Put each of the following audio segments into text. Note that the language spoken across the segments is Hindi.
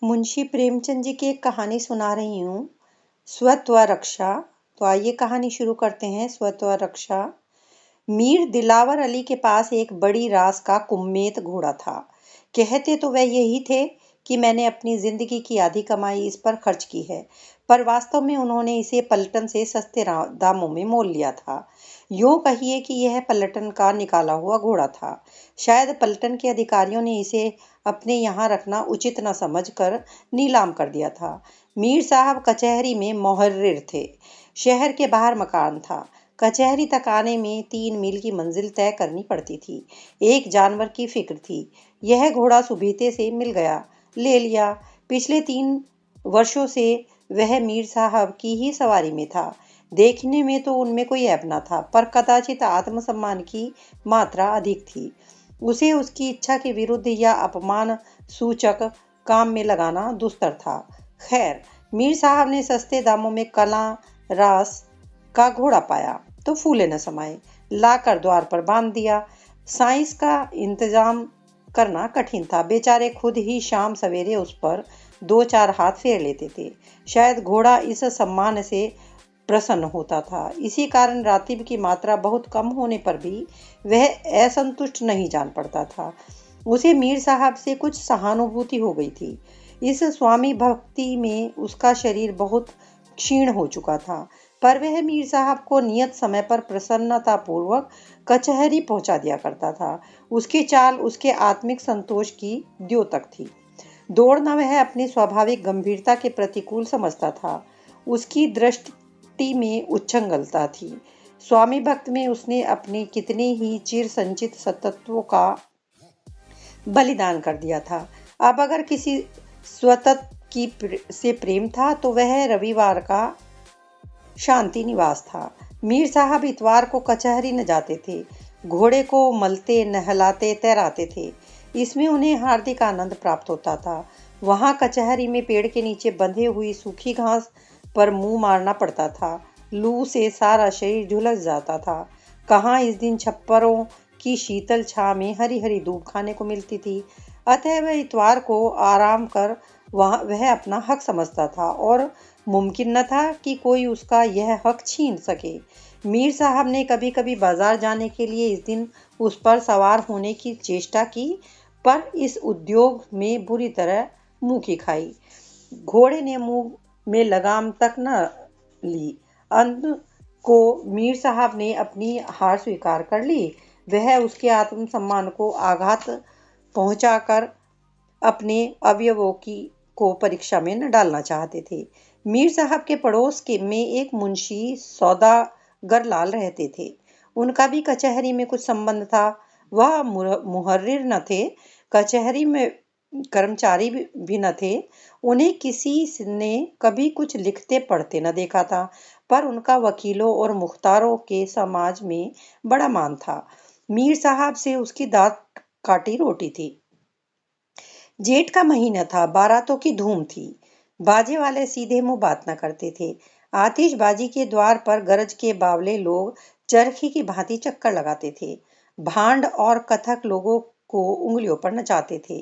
मुंशी प्रेमचंद जी की एक कहानी सुना रही हूँ। स्वत्व रक्षा। तो आइए कहानी शुरू करते हैं। स्वत्व रक्षा। मीर दिलावर अली के पास एक बड़ी रास का कुम्मेत घोड़ा था। कहते तो वह यही थे कि मैंने अपनी जिंदगी की आधी कमाई इस पर खर्च की है, पर वास्तव में उन्होंने इसे पलटन से सस्ते दामों में मोल लिया था। यूं कहिए कि यह पलटन का निकाला हुआ घोड़ा था। शायद पलटन के अधिकारियों ने इसे अपने यहाँ रखना उचित न समझकर नीलाम कर दिया था। मीर साहब कचहरी में मुहर्रिर थे। शहर के बाहर मकान था। कचहरी तक आने में 3 मील की मंजिल तय करनी पड़ती थी। एक जानवर की फिक्र थी। यह घोड़ा सुबीते से मिल गया, ले लिया। पिछले 3 वर्षों से वह मीर साहब की ही सवारी में था। देखने में तो उनमें कोई ऐब न था, पर कदाचित आत्मसम्मान की मात्रा अधिक थी। उसे उसकी इच्छा के विरुद्ध या अपमान सूचक काम में लगाना दुस्तर था। खैर, मीर साहब ने सस्ते दामों में कला रास का घोड़ा पाया तो फूले न समाये, लाकर द्वार पर बांध दिया। साइंस का इंतजाम करना कठिन था। बेचारे खुद ही शाम सवेरे उस पर 2-4 हाथ फेर लेते थे। शायद घोड़ा इस सम्मान से प्रसन्न होता था। इसी कारण रातिब की मात्रा बहुत कम होने पर भी वह असंतुष्ट नहीं जान पड़ता था। उसे मीर साहब से कुछ सहानुभूति हो गई थी। इस स्वामी भक्ति में उसका शरीर बहुत क्षीण हो चुका था, पर वह मीर साहब को नियत समय पर प्रसन्नतापूर्वक कचहरी पहुंचा दिया करता था। उसकी चाल उसके आत्मिक संतोष की द्योतक थी। दौड़ना वह अपनी स्वाभाविक गंभीरता के प्रतिकूल समझता था। उसकी दृष्टि में उच्छृंखलता थी। स्वामी भक्त में उसने अपने कितने ही चिर संचित सतत्वों का बलिदान कर दिया था। अब अगर किसी स्वतत्व से प्रेम था तो वह रविवार का शांति निवास था। मीर साहब इतवार को कचहरी न जाते थे। घोड़े को मलते, नहलाते, तैराते थे। इसमें उन्हें हार्दिक आनंद प्राप्त होता था। वहाँ कचहरी में पेड़ के नीचे बंधे हुई सूखी घास पर मुंह मारना पड़ता था। लू से सारा शरीर झुलस जाता था। कहाँ इस दिन छप्परों की शीतल छां में हरी हरी धूप खाने को मिलती थी। अतः वह इतवार को आराम कर वह अपना हक समझता था और मुमकिन न था कि कोई उसका यह हक छीन सके। मीर साहब ने कभी कभी बाजार जाने के लिए इस दिन उस पर सवार होने की चेष्टा की, पर इस उद्योग में बुरी तरह मुंह की खाई। घोड़े ने मुंह में लगाम तक न ली। अंत को मीर साहब ने अपनी हार स्वीकार कर ली। वह उसके आत्मसम्मान को आघात पहुंचाकर अपने अवयवों को परीक्षा में न डालना चाहते थे। मीर साहब के पड़ोस में एक मुंशी सौदागर लाल रहते थे। उनका भी कचहरी में कुछ संबंध था। वह मुहर्रिर न थे, कचहरी में कर्मचारी भी न थे। उन्हें किसी ने कभी कुछ लिखते पढ़ते न देखा था, पर उनका वकीलों और मुख्तारों के समाज में बड़ा मान था। मीर साहब से उसकी दांत काटी रोटी थी। जेठ का महीना था। बारातों की धूम थी। बाजे वाले सीधे मुंह बात न करते थे। आतिशबाजी के द्वार पर गरज के बावले लोग चरखी की भांति चक्कर लगाते थे। भांड और कथक लोगों को उंगलियों पर नचाते थे।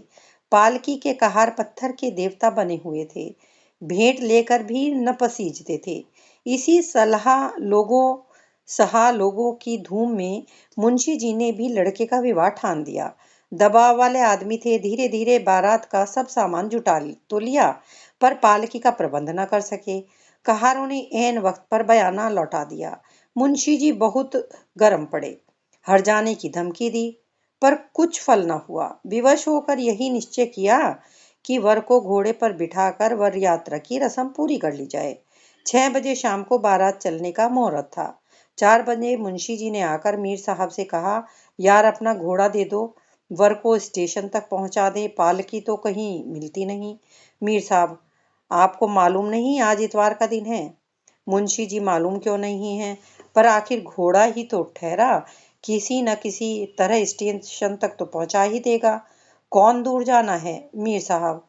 पालकी के कहार पत्थर के देवता बने हुए थे। भेंट लेकर भी न पसीजते थे। इसी सहा लोगों की धूम में मुंशी जी ने भी लड़के का विवाह ठान दिया। दबाव वाले आदमी थे। धीरे धीरे बारात का सब सामान जुटा तो लिया, पर पालकी का प्रबंध न कर सके। कहारों ने ऐन वक्त पर बयाना लौटा दिया। मुंशी जी बहुत गर्म पड़े, हर जाने की धमकी दी, पर कुछ फल न हुआ। विवश होकर यही निश्चय किया कि वर को घोड़े पर बिठाकर वर यात्रा की रस्म पूरी कर ली जाए। 6 बजे शाम को बारात चलने का मुहूर्त था। 4 बजे मुंशी जी ने आकर मीर साहब से कहा, यार अपना घोड़ा दे दो, वर को स्टेशन तक पहुंचा दे, पालकी तो कहीं मिलती नहीं। मीर साहब, आपको मालूम नहीं आज इतवार का दिन है? मुंशी जी, मालूम क्यों नहीं है, पर आखिर घोड़ा ही तो ठहरा, किसी न किसी तरह स्टेशन तक तो पहुंचा ही देगा। कौन दूर जाना है? मीर साहब,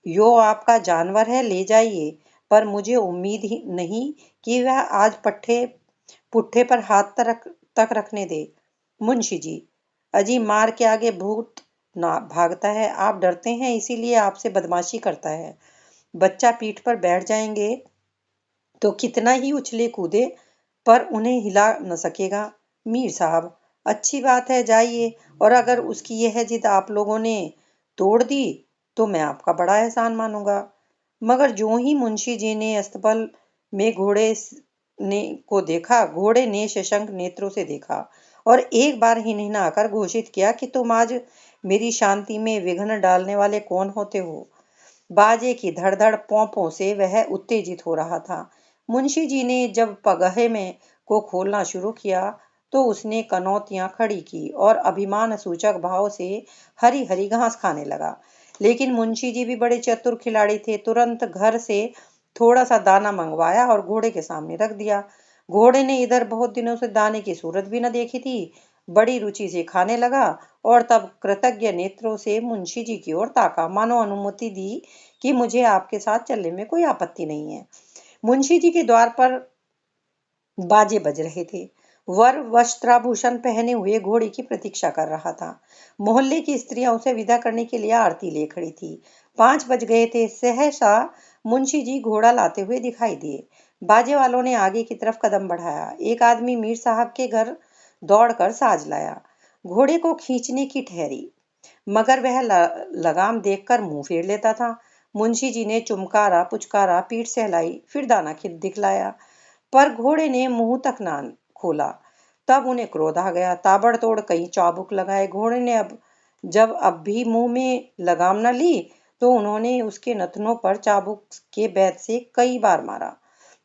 यो आपका जानवर है, ले जाइए, पर मुझे उम्मीद ही नहीं कि वह आज पुट्ठे पर हाथ तक रखने दे। मुंशी जी, अजी मार के आगे भूत ना भागता है, आप डरते हैं इसीलिए आपसे बदमाशी करता है। बच्चा पीठ पर बैठ जाएंगे तो कितना ही उछले कूदे पर उन्हें हिला न सकेगा। मीर साहब, अच्छी बात है, जाइए, और अगर उसकी यह जिद आप लोगों ने तोड़ दी तो मैं आपका बड़ा एहसान मानूंगा। मगर जो ही मुंशी जी ने अस्तबल में घोड़े ने शशंक नेत्रों से देखा और एक बार ही हिनहिनाकर घोषित किया कि तुम आज मेरी शांति में विघ्न डालने वाले कौन होते हो। बाजे की धड़धड़ पोंपों से वह उत्तेजित हो रहा था। मुंशी जी ने जब पगहे में को खोलना शुरू किया तो उसने कनौतियां खड़ी की और अभिमान सूचक भाव से हरी हरी घास खाने लगा। लेकिन मुंशी जी भी बड़े चतुर खिलाड़ी थे। तुरंत घर से थोड़ा सा दाना मंगवाया और घोड़े के सामने रख दिया। घोड़े ने इधर बहुत दिनों से दाने की सूरत भी न देखी थी, बड़ी रुचि से खाने लगा और तब कृतज्ञ नेत्रों से मुंशी जी की ओर ताका, मानो अनुमति दी कि मुझे आपके साथ चलने में कोई आपत्ति नहीं है। मुंशी जी के द्वार पर बाजे बज रहे थे। वर वस्त्राभूषण पहने हुए घोड़े की प्रतीक्षा कर रहा था। मोहल्ले की स्त्रियां उसे विदा करने के लिए आरती ले खड़ी थी। 5 बज गए थे। सहसा मुंशी जी घोड़ा लाते हुए दिखाई दिए। बाजे वालों ने आगे की तरफ कदम बढ़ाया। एक आदमी मीर साहब के घर दौड़कर साज लाया। घोड़े को खींचने की ठहरी, मगर वह लगाम देखकर मुंह फेर लेता था। मुंशी जी ने चुमकारा पुचकारा, पीठ सहलाई, फिर दाना दिखलाया, पर घोड़े ने मुंह तक ना खोला। तब उन्हें क्रोध आ गया। ताबड़तोड़ कई चाबुक लगाए। घोड़े ने अब भी मुंह में लगाम न ली तो उन्होंने उसके नथनों पर चाबुक के बैत से कई बार मारा।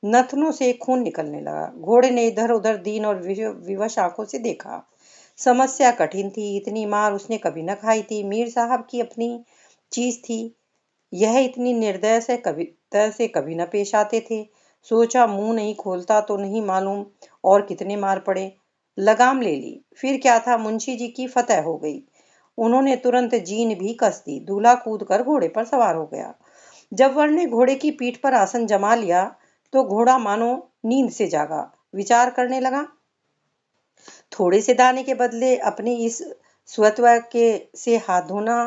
नथनों से खून निकलने लगा। घोड़े ने इधर उधर दीन और विवश आंखों से देखा। समस्या कठिन थी। इतनी मार उसने कभी न खाई थी। मीर साहब की अपनी चीज थी। यह इतनी निर्दय से कभी न पेश आते थे। सोचा मुंह नहीं खोलता तो नहीं मालूम और कितने मार पड़े। लगाम ले ली। फिर क्या था, मुंशी जी की फतह हो गई। उन्होंने तुरंत जीन भी कस दी। दूल्हा कूद कर घोड़े पर सवार हो गया। जब वर ने घोड़े की पीठ पर आसन जमा लिया तो घोड़ा मानो नींद से जागा, विचार करने लगा। थोड़े से दाने के बदले अपने इस स्वत्व के से हाथ धोना,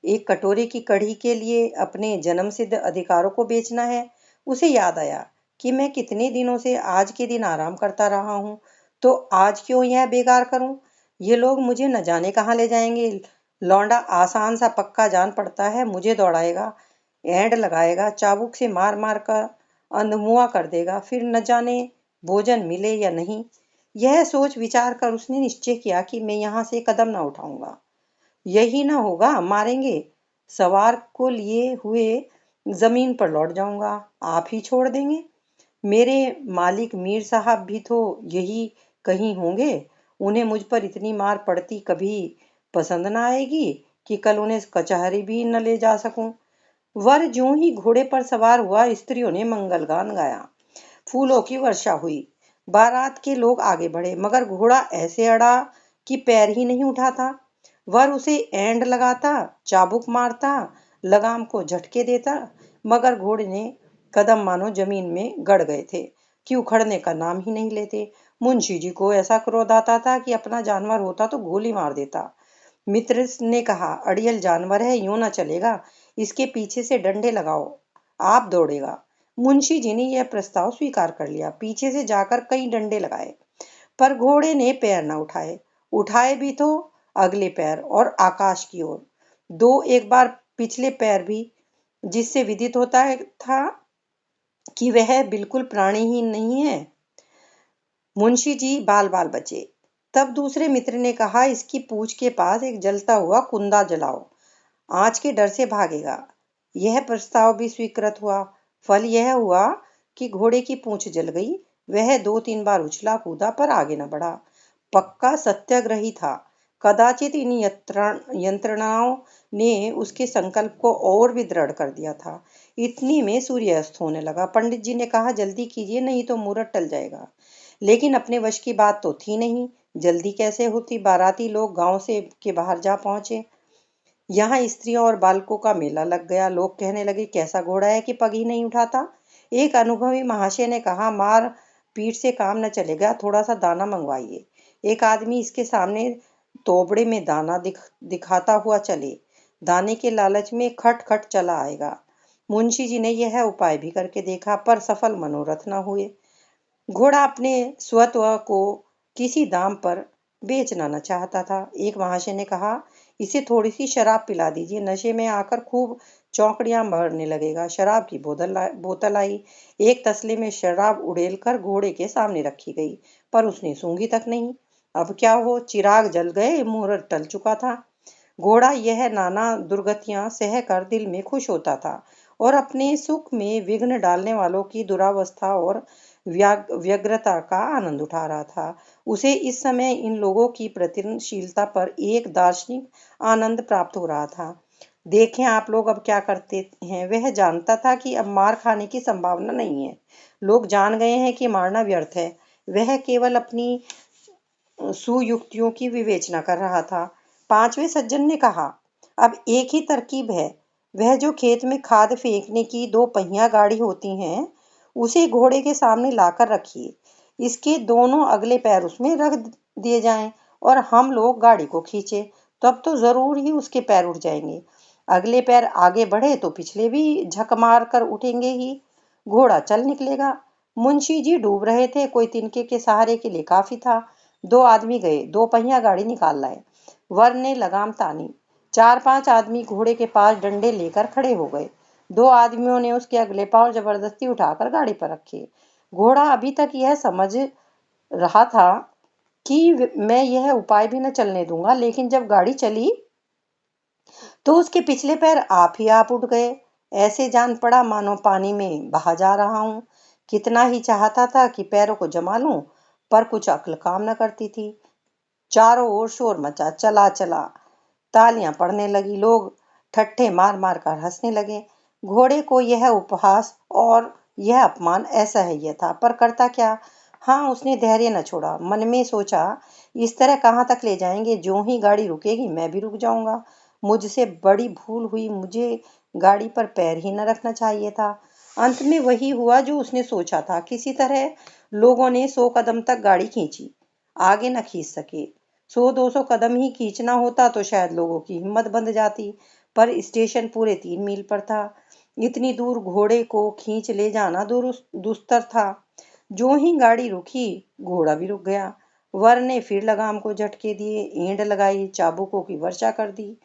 एक कटोरे की कढ़ी के लिए अपने जन्म सिद्ध अधिकारों को बेचना है। उसे याद आया कि मैं कितने दिनों से आज के दिन आराम करता रहा हूँ, तो आज क्यों यह बेकार करूं। ये लोग मुझे न जाने कहाँ ले जाएंगे। लौंडा आसान सा पक्का जान पड़ता है, मुझे दौड़ाएगा, एंड लगाएगा, चाबुक से मार मार कर अंधमुआ कर देगा, फिर न जाने भोजन मिले या नहीं। यह सोच विचार कर उसने निश्चय किया कि मैं यहाँ से कदम न उठाऊंगा। यही ना होगा, मारेंगे, सवार को लिए हुए जमीन पर लौट जाऊंगा, आप ही छोड़ देंगे। मेरे मालिक मीर साहब भी तो यही कहीं होंगे। उन्हें मुझ पर इतनी मार पड़ती कभी पसंद ना आएगी कि कल उन्हें कचहरी भी न ले जा सकूं। वर ज्यों ही घोड़े पर सवार हुआ, स्त्रियों ने मंगल गान गाया, फूलों की वर्षा हुई। बारात के लोग आगे बढ़े, मगर घोड़ा ऐसे अड़ा कि पैर ही नहीं उठाता। वर उसे एंड लगाता, चाबुक मारता, लगाम को झटके देता, मगर घोड़े ने कदम मानो जमीन में गड़ गए थे कि उखड़ने का नाम ही नहीं लेते। मुंशी जी को ऐसा क्रोध आता था कि अपना जानवर होता तो गोली मार देता। मित्र ने कहा, अड़ियल जानवर है, यूं ना चलेगा, इसके पीछे से डंडे लगाओ, आप दौड़ेगा। मुंशी जी ने यह प्रस्ताव स्वीकार कर लिया। पीछे से जाकर कई डंडे लगाए, पर घोड़े ने पैर न उठाए। उठाए भी तो अगले पैर और आकाश की ओर। दो एक बार पिछले पैर भी, जिससे विदित होता था कि वह बिल्कुल प्राणीहीन नहीं है। मुंशी जी बाल बाल बचे। तब दूसरे मित्र ने कहा, इसकी पूंछ के पास एक जलता हुआ कुंदा जलाओ, आंच के डर से भागेगा। यह प्रस्ताव भी स्वीकृत हुआ। फल यह हुआ कि घोड़े की पूंछ जल गई। वह 2-3 बार उछला कूदा पर आगे न बढ़ा। पक्का सत्याग्रही था। कदाचित इन यंत्रणाओं ने उसके संकल्प को और भी दृढ़ कर दिया था। इतनी में सूर्य अस्त होने लगा। पंडित जी ने कहा, जल्दी कीजिए, नहीं तो मुहूर्त टल जाएगा। लेकिन अपने वश की बात तो थी नहीं। जल्दी कैसे होती। बाराती लोग गांव से के बाहर जा पहुंचे। यहाँ स्त्रियों और बालकों का मेला लग गया। लोग कहने लगे, कैसा घोड़ा है कि पग ही नहीं उठाता। एक अनुभवी महाशय ने कहा, मार पीठ से काम न चलेगा, थोड़ा सा दाना मंगवाइए। एक आदमी इसके सामने तोबड़े में दाना दिखाता हुआ चले, दाने के लालच में खट खट चला आएगा। मुंशी जी ने यह उपाय भी करके देखा, पर सफल मनोरथ न हुए। घोड़ा अपने स्वत्व को किसी दाम पर बेचना न चाहता था। एक महाशय ने कहा, इसे थोड़ी सी शराब पिला दीजिए, नशे में आकर खूब चौकड़ियां मारने लगेगा। शराब की बोतल आई। एक तसले में शराब उड़ेल कर घोड़े के सामने रखी गई, पर उसने सूंघी तक नहीं। अब क्या हो, चिराग जल गए, मुहूर्त टल चुका था। घोड़ा यह नाना दुर्गतियां सह कर दिल में खुश होता था और अपने सुख में विघ्न डालने वालों की दुरावस्था और व्यग्रता का आनंद उठा रहा था। उसे इस समय इन लोगों की प्रतिशीलता पर एक दार्शनिक आनंद प्राप्त हो रहा था। देखें आप लोग अब क्या करते हैं। वह जानता था कि अब मार खाने की संभावना नहीं है। लोग जान गए हैं कि मारना व्यर्थ है। वह केवल अपनी सुयुक्तियों की विवेचना कर रहा था। पांचवें सज्जन ने कहा, अब एक ही तरकीब है। वह जो खेत में खाद फेंकने की दो पहिया गाड़ी होती हैं, उसे घोड़े के सामने लाकर रखिए। इसके दोनों अगले पैर उसमें रख दिए जाएं और हम लोग गाड़ी को खींचे, तब तो जरूर ही उसके पैर उठ जाएंगे। अगले पैर आगे बढ़े तो पिछले भी झक मार कर उठेंगे ही। घोड़ा चल निकलेगा। मुंशी जी डूब रहे थे, कोई तिनके के सहारे के लिए काफी था। दो आदमी गए, दो पहिया गाड़ी निकाल लाए। वर ने लगाम तानी। चार पांच आदमी घोड़े के पास डंडे लेकर खड़े हो गए। दो आदमियों ने उसके अगले पांव जबरदस्ती उठाकर गाड़ी पर रखे। घोड़ा अभी तक यह समझ रहा था कि मैं यह उपाय भी न चलने दूंगा, लेकिन जब गाड़ी चली तो उसके पिछले पैर आप ही आप उठ गए। ऐसे जान पड़ा मानो पानी में बहा जा रहा हूं। कितना ही चाहता था कि पैरों को जमा लूं, पर कुछ अक्ल काम न करती थी। चारों ओर शोर मचा, चला चला। तालियां पड़ने लगी, लोग ठट्ठे मार मार कर हंसने लगे। घोड़े को यह उपहास और यह अपमान असह्य था, पर करता क्या। हाँ, उसने धैर्य न छोड़ा। मन में सोचा, इस तरह कहाँ तक ले जाएंगे। जो ही गाड़ी रुकेगी मैं भी रुक जाऊंगा। मुझसे बड़ी भूल हुई, मुझे गाड़ी पर पैर ही न रखना चाहिए था। अंत में वही हुआ जो उसने सोचा था। किसी तरह लोगों ने 100 कदम तक गाड़ी खींची, आगे न खींच सके। 100-200 कदम ही खींचना होता तो शायद लोगों की हिम्मत बंध जाती, पर स्टेशन पूरे 3 मील पर था। इतनी दूर घोड़े को खींच ले जाना दुस्तर था। जो ही गाड़ी रुकी, घोड़ा भी रुक गया। वर ने फिर लगाम को झटके दिए, एंड लगाई, चाबुकों की वर्षा कर दी,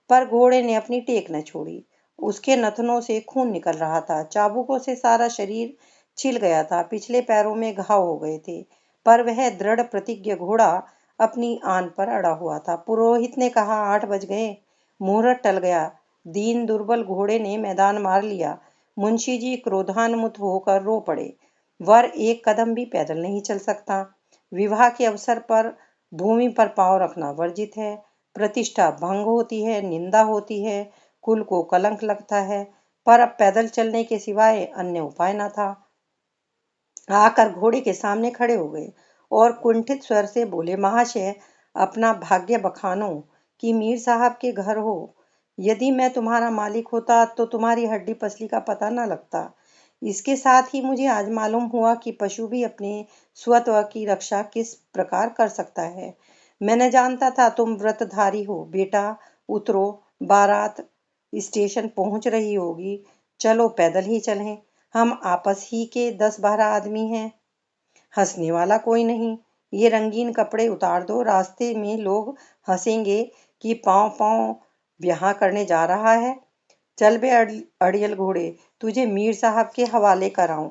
पर घोड़े ने अपनी टेक न छोड़ी। उसके नथनों से खून निकल रहा था, चाबुकों से सारा शरीर छिल गया था, पिछले पैरों में घाव हो गए थे, पर वह दृढ़ प्रतिज्ञ घोड़ा अपनी आन पर अड़ा हुआ था। पुरोहित ने कहा, 8 बज गए, मुहूर्त टल गया। दीन दुर्बल घोड़े ने मैदान मार लिया। मुंशी जी क्रोधान्वित होकर रो पड़े। वर एक कदम भी पैदल नहीं चल सकता। विवाह के अवसर पर भूमि पर पांव रखना वर्जित है। प्रतिष्ठा भंग होती है, निंदा होती है, कुल को कलंक लगता है। पर अब पैदल चलने के सिवाय अन्य उपाय न था। आकर घोड़े के सामने खड़े हो गए और कुंठित स्वर से बोले, महाशय, अपना भाग्य बखानो कि मीर साहब के घर हो। यदि मैं तुम्हारा मालिक होता तो तुम्हारी हड्डी पसली का पता न लगता। इसके साथ ही मुझे आज मालूम हुआ कि पशु भी अपने स्वत्व की रक्षा किस प्रकार कर सकता है। मैं न जानता था तुम व्रतधारी हो। बेटा, उतरो, बारात स्टेशन पहुंच रही होगी। चलो पैदल ही चलें। हम आपस ही के 10-12 आदमी हैं। हंसने वाला कोई नहीं। ये रंगीन कपड़े उतार दो, रास्ते में लोग हंसेंगे कि पांव पांव ब्याह करने जा रहा है। चल बे अड़ियल घोड़े, तुझे मीर साहब के हवाले कराऊं।